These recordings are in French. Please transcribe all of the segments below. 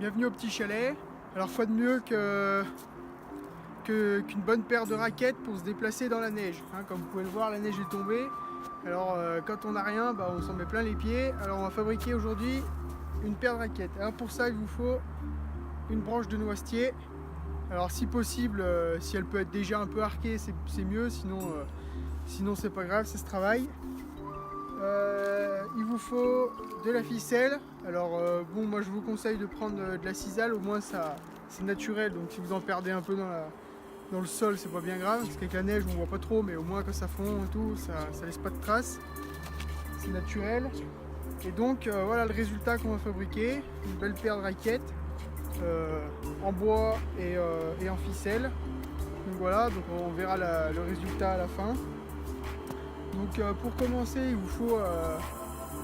Bienvenue au petit chalet. Alors quoi de mieux qu'une bonne paire de raquettes pour se déplacer dans la neige. Comme vous pouvez le voir, la neige est tombée. Alors quand on n'a rien, on s'en met plein les pieds. Alors on va fabriquer aujourd'hui une paire de raquettes. Alors pour ça il vous faut une branche de noisetier. Alors si possible, si elle peut être déjà un peu arquée, c'est mieux, sinon c'est pas grave, ça se travaille. Il vous faut de la ficelle. Alors bon, moi je vous conseille de prendre de la sisal, au moins c'est naturel, donc si vous en perdez un peu dans le sol, c'est pas bien grave, parce qu'avec la neige on voit pas trop, mais au moins quand ça fond et tout, ça laisse pas de traces, c'est naturel. Et donc voilà le résultat qu'on va fabriquer, une belle paire de raquettes en bois et en ficelle. Donc voilà, donc on verra le résultat à la fin. Donc pour commencer, il vous faut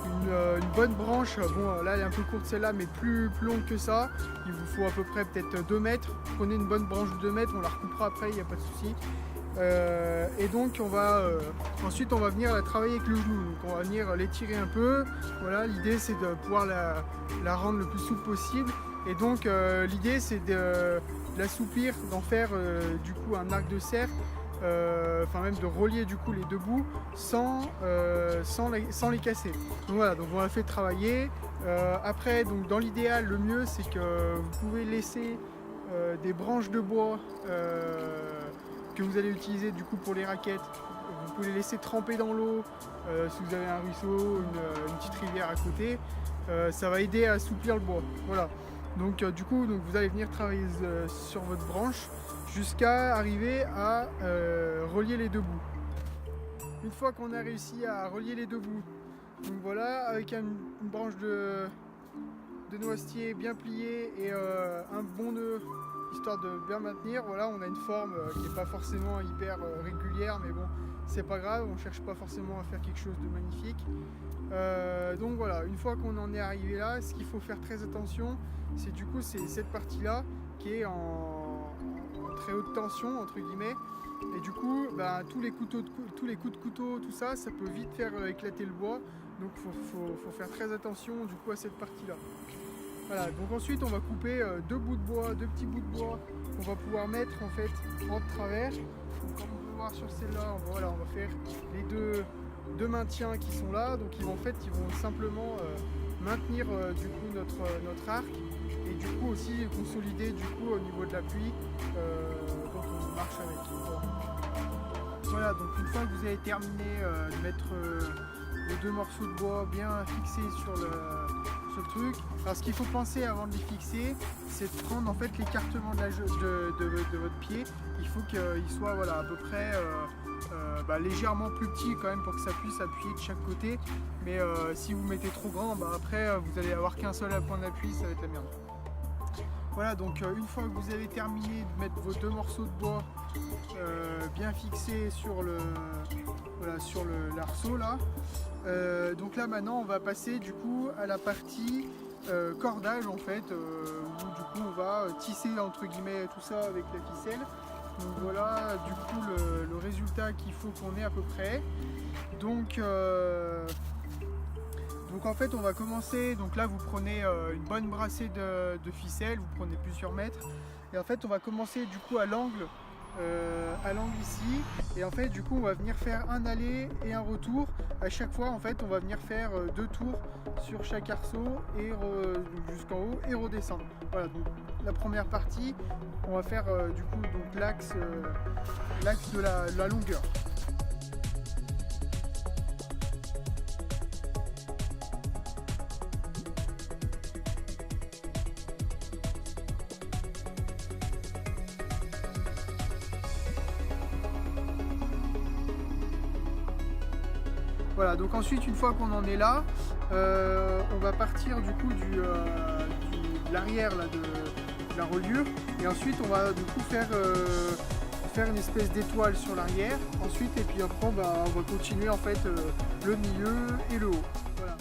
une bonne branche. Bon là elle est un peu courte celle-là, mais plus longue que ça. Il vous faut à peu près peut-être 2 mètres. Prenez une bonne branche de 2 mètres, on la recoupera après, il n'y a pas de souci. Et donc ensuite on va venir la travailler avec le genou. Donc on va venir l'étirer un peu. Voilà, l'idée c'est de pouvoir la rendre le plus souple possible. Et donc l'idée c'est de l'assouplir, d'en faire du coup un arc de cercle. Enfin même de relier du coup les deux bouts sans les casser. Donc voilà, donc on l'a fait travailler. Après, donc dans l'idéal, le mieux c'est que vous pouvez laisser des branches de bois que vous allez utiliser du coup pour les raquettes. Vous pouvez les laisser tremper dans l'eau si vous avez un ruisseau, une petite rivière à côté. Ça va aider à assouplir le bois. Voilà. Donc du coup, vous allez venir travailler sur votre branche jusqu'à arriver à relier les deux bouts. Une fois qu'on a réussi à relier les deux bouts, donc voilà, avec une branche de noisetier bien pliée et un bon nœud histoire de bien maintenir, voilà, on a une forme qui n'est pas forcément hyper régulière, mais bon, c'est pas grave, on cherche pas forcément à faire quelque chose de magnifique. Donc voilà, une fois qu'on en est arrivé là, ce qu'il faut faire très attention, c'est du coup c'est cette partie là qui est en très haute tension entre guillemets, et du coup tous les coups de couteau, tout ça peut vite faire éclater le bois, donc faut faire très attention du coup à cette partie là. Voilà, donc ensuite on va couper deux petits bouts de bois qu'on va pouvoir mettre en fait en travers. Donc, comme on peut voir sur celle-là, on va faire les deux maintiens qui sont là, donc ils vont simplement maintenir du coup notre arc, et du coup aussi consolider du coup au niveau de l'appui quand on marche avec. Voilà, donc une fois que vous avez terminé de mettre les deux morceaux de bois bien fixés sur le truc, alors ce qu'il faut penser avant de les fixer, c'est de prendre en fait l'écartement de votre pied. Il faut qu'il soit à peu près légèrement plus petit quand même pour que ça puisse appuyer de chaque côté, mais si vous mettez trop grand, après vous allez avoir qu'un seul point d'appui, ça va être la merde. Voilà, donc une fois que vous avez terminé de mettre vos deux morceaux de bois bien fixés sur l'arceau là, donc là maintenant on va passer du coup à la partie cordage en fait, où du coup on va tisser entre guillemets tout ça avec la ficelle. Donc voilà du coup le résultat qu'il faut qu'on ait à peu près. Donc en fait on va commencer, donc là vous prenez une bonne brassée de ficelle, vous prenez plusieurs mètres, et en fait on va commencer du coup à l'angle ici, et en fait du coup on va venir faire un aller et un retour. À chaque fois en fait on va venir faire 2 tours sur chaque arceau et jusqu'en haut et redescendre. Voilà, donc la première partie on va faire du coup donc l'axe de la longueur. Voilà, donc ensuite une fois qu'on en est là, on va partir du coup de l'arrière de la reliure, et ensuite on va du coup faire une espèce d'étoile sur l'arrière ensuite, et puis après on va continuer en fait le milieu et le haut. Voilà.